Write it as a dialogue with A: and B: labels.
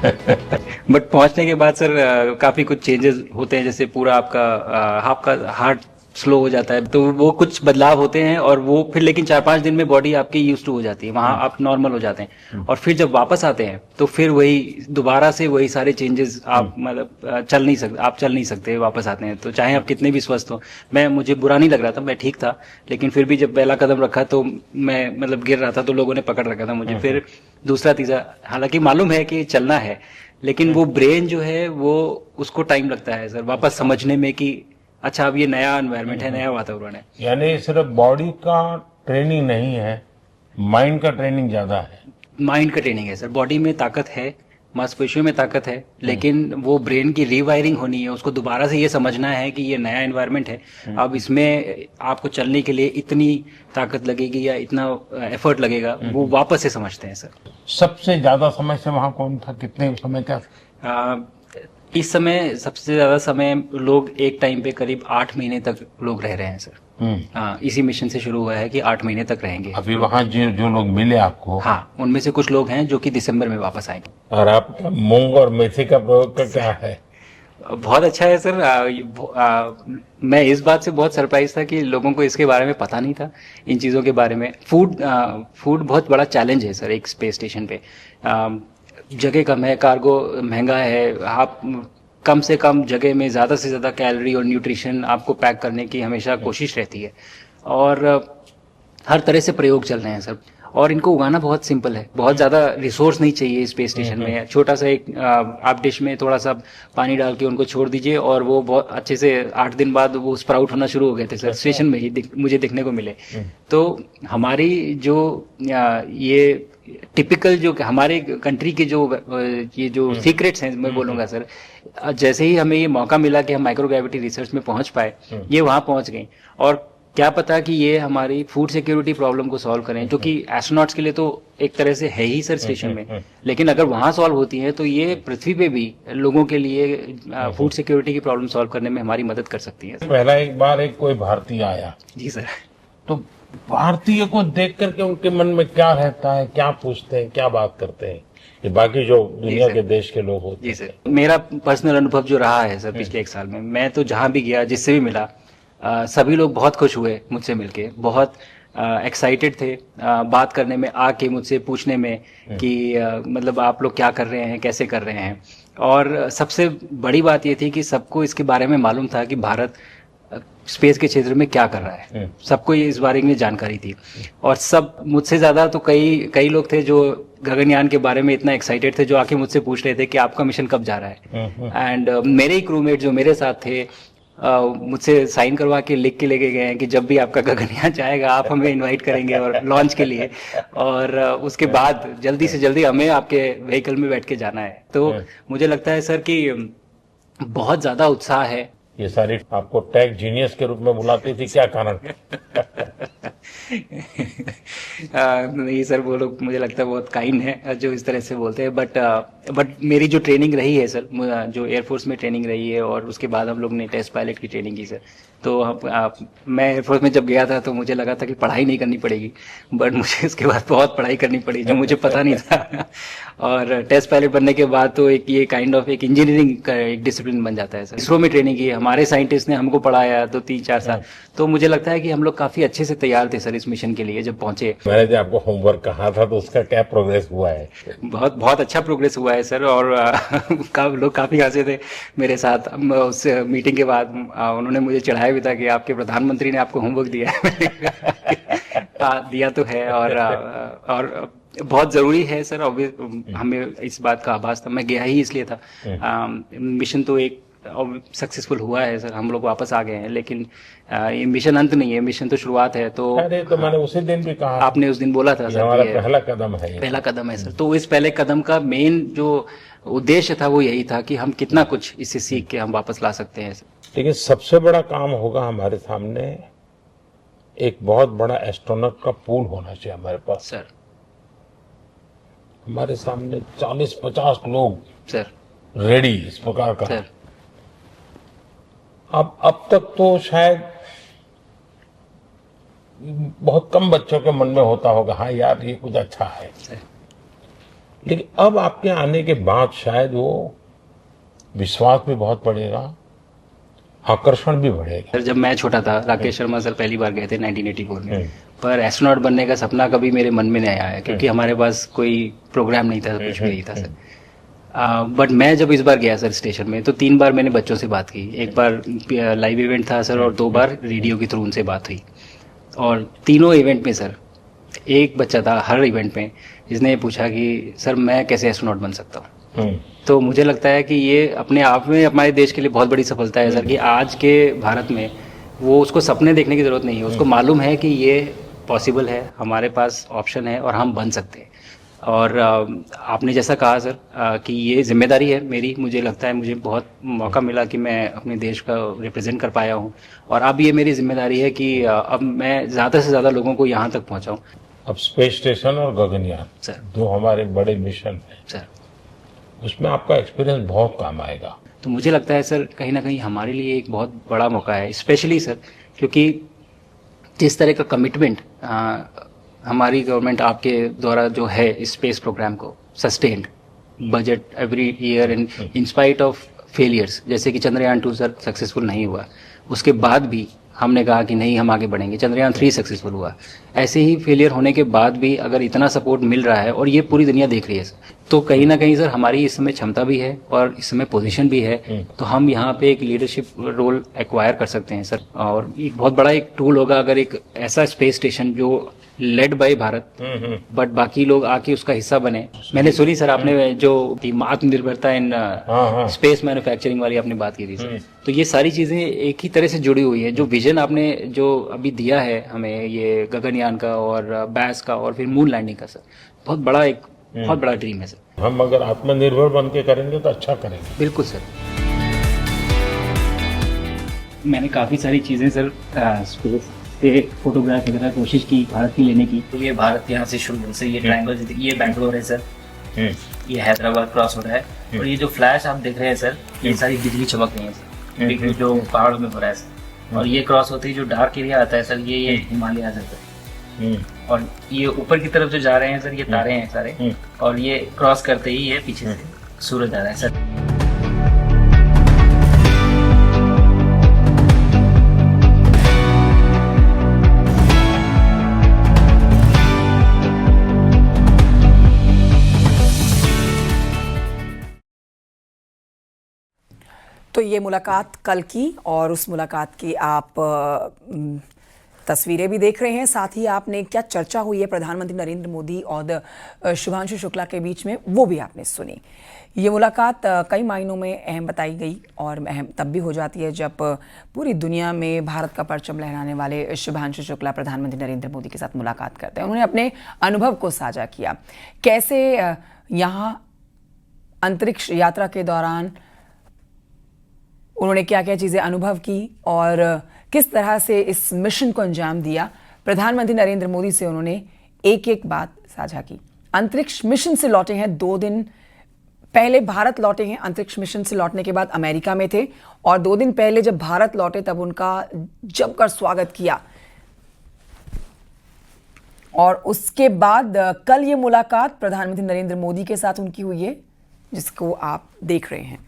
A: But पहुंचने के बाद सर काफी कुछ चेंजेस होते हैं, जैसे पूरा आपका हार्ट स्लो हो जाता है, तो वो कुछ बदलाव होते हैं और वो फिर लेकिन 4-5 दिन में बॉडी आपकी यूज टू हो जाती है, वहां आप नॉर्मल हो जाते हैं। और फिर जब वापस आते हैं तो फिर वही दोबारा से वही सारे चेंजेस आप मतलब चल नहीं सकते वापस आते हैं, तो चाहे आप कितने भी स्वस्थ हो। मुझे बुरा नहीं लग रहा था, मैं ठीक था, लेकिन फिर भी जब पहला कदम रखा तो मैं मतलब गिर रहा था, तो लोगों ने पकड़ रखा था मुझे। फिर दूसरा तीसरा, हालांकि मालूम है कि चलना है, लेकिन वो ब्रेन जो है वो उसको टाइम लगता है सर वापस समझने में कि अच्छा अब ये नया एनवायरनमेंट है, नया वातावरण है।
B: यानी सिर्फ बॉडी का ट्रेनिंग नहीं है, माइंड का ट्रेनिंग ज्यादा है।
A: माइंड का ट्रेनिंग है सर, बॉडी में ताकत है, मांसपेशियों में ताकत है, लेकिन वो ब्रेन की रीवायरिंग होनी है, उसको दोबारा से ये समझना है कि ये नया एनवायरनमेंट है। अब इसमें आपको चलने के लिए इतनी ताकत लगेगी या इतना एफर्ट लगेगा, वो वापस से समझते हैं सर।
B: सबसे ज्यादा समय से वहां कौन था, कितने समय का?
A: आ, इस समय सबसे ज्यादा समय लोग एक टाइम पे करीब 8 महीने तक लोग रह रहे हैं सर। हाँ, इसी मिशन से शुरू हुआ है कि 8 महीने तक रहेंगे।
B: अभी वहां जो जो लोग मिले आपको,
A: हाँ, उनमें से कुछ लोग हैं जो कि दिसंबर में वापस आएंगे।
B: और आपका मूंग और मेथी का प्रयोग का क्या है?
A: बहुत अच्छा है सर। मैं इस बात से बहुत सरप्राइज था कि लोगों को इसके बारे में पता नहीं था, इन चीज़ों के बारे में। फूड बहुत बड़ा चैलेंज है सर एक स्पेस स्टेशन पे। जगह कम है, कार्गो महंगा है, आप कम से कम जगह में ज़्यादा से ज़्यादा कैलोरी और न्यूट्रिशन आपको पैक करने की हमेशा कोशिश रहती है। और हर तरह से प्रयोग चल रहे हैं सर, और इनको उगाना बहुत सिंपल है, बहुत ज़्यादा रिसोर्स नहीं चाहिए स्पेस स्टेशन में। छोटा सा एक आप डिश में थोड़ा सा पानी डाल के उनको छोड़ दीजिए और वो बहुत अच्छे से 8 दिन बाद वो स्प्राउट होना शुरू हो गए थे सर, स्टेशन में ही मुझे देखने को मिले। तो हमारी जो ये टिपिकल जो हमारे कंट्री के जो ये जो सीक्रेट्स हैं, मैं बोलूँगा सर, जैसे ही हमें ये मौका मिला कि हम माइक्रोग्रेविटी रिसर्च में पहुंच पाए, ये वहाँ पहुंच गई। और क्या पता कि ये हमारी फूड सिक्योरिटी प्रॉब्लम को सॉल्व करें, जो कि एस्ट्रोनॉट्स के लिए तो एक तरह से है ही सर स्टेशन में, लेकिन अगर वहाँ सॉल्व होती है तो ये पृथ्वी पे भी लोगों के लिए फूड सिक्योरिटी की प्रॉब्लम सॉल्व करने में हमारी मदद कर सकती है।
B: पहला एक बार एक कोई भारतीय आया,
A: जी सर।
B: तो भारतीय को देख करके उनके मन में क्या रहता है, क्या पूछते हैं, क्या बात करते हैं, ये बाकी जो दुनिया के देश के लोग होते हैं?
A: जी सर, मेरा पर्सनल अनुभव जो रहा है सर पिछले 1 साल में, मैं तो जहाँ भी गया, जिससे भी मिला, सभी लोग बहुत खुश हुए मुझसे मिलके, बहुत एक्साइटेड थे बात करने में, आके मुझसे पूछने में कि मतलब आप लोग क्या कर रहे हैं, कैसे कर रहे हैं। और सबसे बड़ी बात ये थी कि सबको इसके बारे में मालूम था कि भारत स्पेस के क्षेत्र में क्या कर रहा है, सबको ये इस बारे में जानकारी थी। और सब मुझसे ज़्यादा तो कई लोग थे जो गगनयान के बारे में इतना एक्साइटेड थे, जो आके मुझसे पूछ रहे थे कि आपका मिशन कब जा रहा है। एंड मेरे ही क्रूमेट जो मेरे साथ थे, मुझसे साइन करवा के लिख के लेके गए हैं कि जब भी आपका गगनयान जाएगा आप हमें इनवाइट करेंगे और लॉन्च के लिए, और उसके बाद जल्दी से जल्दी हमें आपके व्हीकल में बैठ के जाना है। तो मुझे लगता है सर कि बहुत ज़्यादा उत्साह है।
B: ये सारी आपको टेक जीनियस के रूप में बुलाती थी, क्या कारण?
A: नहीं सर, वो लोग मुझे लगता है बहुत काइंड है जो इस तरह से बोलते हैं। बट मेरी जो ट्रेनिंग रही है सर, जो एयरफोर्स में ट्रेनिंग रही है, और उसके बाद हम लोग ने टेस्ट पायलट की ट्रेनिंग की सर। तो मैं एयरफोर्स में जब गया था तो मुझे लगा था कि पढ़ाई नहीं करनी पड़ेगी, बट मुझे इसके बाद बहुत पढ़ाई करनी पड़ी जो मुझे पता नहीं था। और टेस्ट पायलट बनने के बाद तो एक ये काइंड ऑफ एक इंजीनियरिंग का एक डिसिप्लिन बन जाता है सर। इसरो में ट्रेनिंग की, हमारे साइंटिस्ट ने हमको पढ़ाया तो 3-4 साल। तो मुझे लगता है कि हम लोग काफी अच्छे से तैयार थे सर इस मिशन के लिए जब पहुंचे।
B: मैंने जो आपको होमवर्क कहा था तो उसका क्या प्रोग्रेस हुआ है?
A: बहुत बहुत अच्छा प्रोग्रेस हुआ है सर, और लोग काफी हंसे थे मेरे साथ। उस मीटिंग के बाद उन्होंने मुझे चढ़ाया भी था कि आपके प्रधानमंत्री ने आपको होमवर्क दिया है। दिया तो है, और बहुत ज़रूरी है सर। हमें इस बात का आभास था, मैं गया ही इसलिए था। मिशन तो एक सक्सेसफुल हुआ है सर, हम लोग वापस आ गए हैं, लेकिन ये मिशन अंत नहीं है, मिशन तो शुरुआत है। तो
B: अरे तो मैंने उसी दिन भी कहा,
A: आपने उस दिन बोला था सर,
B: हमारा पहला कदम है,
A: पहला कदम है सर। तो इस पहले कदम का मेन जो उद्देश्य था वो यही था कि हम कितना कुछ इससे सीख के हम वापस ला सकते हैं सर।
B: लेकिन सबसे बड़ा काम होगा हमारे सामने, एक बहुत बड़ा एस्ट्रोनॉट का पूल होना चाहिए हमारे पास
A: सर।
B: हमारे सामने 40-50 लोग
A: सर
B: रेडी इस प्रकार का।
A: सर
B: अब तक तो शायद बहुत कम बच्चों के मन में होता होगा, हाँ यार ये कुछ अच्छा है, लेकिन अब आपके आने के बाद शायद वो विश्वास भी बहुत बढ़ेगा, आकर्षण भी बढ़ेगा।
A: सर जब मैं छोटा था, राकेश शर्मा सर पहली बार गए थे 1984 में, पर एस्ट्रोनॉट बनने का सपना कभी मेरे मन में नहीं आया क्योंकि हमारे पास कोई प्रोग्राम नहीं था, कुछ भी नहीं था सर। बट मैं जब इस बार गया सर स्टेशन में, तो 3 बार मैंने बच्चों से बात की। एक बार लाइव इवेंट था सर, और 2 बार रेडियो के थ्रू उनसे बात हुई। और तीनों इवेंट में सर एक बच्चा था हर इवेंट में जिसने ये पूछा कि सर मैं कैसे एस्ट्रोनॉट बन सकता हूँ। तो मुझे लगता है कि ये अपने आप में हमारे देश के लिए बहुत बड़ी सफलता है सर, कि आज के भारत में वो उसको सपने देखने की ज़रूरत नहीं है, उसको मालूम है कि ये पॉसिबल है, हमारे पास ऑप्शन है और हम बन सकते हैं। और आपने जैसा कहा सर कि ये जिम्मेदारी है मेरी, मुझे लगता है मुझे बहुत मौका मिला कि मैं अपने देश का रिप्रेजेंट कर पाया हूँ, और अब ये मेरी जिम्मेदारी है कि अब मैं ज़्यादा से ज़्यादा लोगों को यहाँ तक पहुँचाऊँ।
B: अब स्पेस स्टेशन और गगनयान
A: सर
B: जो हमारे बड़े मिशन हैं
A: सर,
B: उसमें आपका एक्सपीरियंस बहुत काम आएगा।
A: तो मुझे लगता है सर कहीं ना कहीं हमारे लिए एक बहुत बड़ा मौका है, स्पेशली सर क्योंकि जिस तरह का कमिटमेंट हमारी गवर्नमेंट आपके द्वारा जो है इस स्पेस प्रोग्राम को sustained budget every year in spite of failures, जैसे कि चंद्रयान 2 सर सक्सेसफुल नहीं हुआ, उसके बाद भी हमने कहा कि नहीं हम आगे बढ़ेंगे, चंद्रयान 3 सक्सेसफुल हुआ। ऐसे ही फेलियर होने के बाद भी अगर इतना सपोर्ट मिल रहा है और ये पूरी दुनिया देख रही है सर, तो कहीं ना कहीं सर हमारी इस समय क्षमता भी है और इस समय पोजीशन भी है, तो हम यहाँ पे एक लीडरशिप रोल एक्वायर कर सकते हैं सर। और एक बहुत बड़ा एक टूल होगा अगर एक ऐसा स्पेस स्टेशन जो लेड बाय भारत बट बाकी लोग आके उसका हिस्सा बने। मैंने सुनी सर आपने जो आत्मनिर्भरता इन स्पेस मैन्युफैक्चरिंग वाली आपने बात की थी सर, तो ये सारी चीजें एक ही तरह से जुड़ी हुई है। जो विजन आपने जो अभी दिया है हमें ये गगनयान का और बैस का और फिर मून लैंडिंग का सर, बहुत बड़ा ड्रीम है सर।
B: हम अगर आत्मनिर्भर बन के करेंगे तो अच्छा करेंगे।
A: बिल्कुल सर। मैंने काफ़ी सारी चीज़ें सर स्पेस से फोटोग्राफ वगैरह कोशिश की भारत की लेने की। तो ये भारत यहाँ से शुरू से ये ट्रायंगल, ये बैंगलोर है सर, ये हैदराबाद क्रॉस हो रहा है, और ये जो फ्लैश आप देख रहे हैं सर ये सारी बिजली चमक रही है सर, बिजली जो पहाड़ों में हो रहा है सर। और ये क्रॉस होते ही जो डार्क एरिया आता है सर ये हिमालय आ जाता है, और ये ऊपर की तरफ जो जा रहे हैं सर ये तारे हैं सारे, और ये क्रॉस करते ही ये पीछे से सूरज आ रहा है सर।
C: तो ये मुलाकात कल की, और उस मुलाकात की आप तस्वीरें भी देख रहे हैं, साथ ही आपने क्या चर्चा हुई है प्रधानमंत्री नरेंद्र मोदी और शुभांशु शुक्ला के बीच में वो भी आपने सुनी। ये मुलाकात कई मायनों में अहम बताई गई, और अहम तब भी हो जाती है जब पूरी दुनिया में भारत का परचम लहराने वाले शुभांशु शुक्ला प्रधानमंत्री नरेंद्र मोदी के साथ मुलाकात करते हैं। उन्होंने अपने अनुभव को साझा किया, कैसे यहाँ अंतरिक्ष यात्रा के दौरान उन्होंने क्या क्या चीज़ें अनुभव की और किस तरह से इस मिशन को अंजाम दिया। प्रधानमंत्री नरेंद्र मोदी से उन्होंने एक एक बात साझा की। अंतरिक्ष मिशन से लौटे हैं, 2 दिन पहले भारत लौटे हैं। अंतरिक्ष मिशन से लौटने के बाद अमेरिका में थे, और 2 दिन पहले जब भारत लौटे तब उनका जमकर स्वागत किया, और उसके बाद कल ये मुलाकात प्रधानमंत्री नरेंद्र मोदी के साथ उनकी हुई है, जिसको आप देख रहे हैं।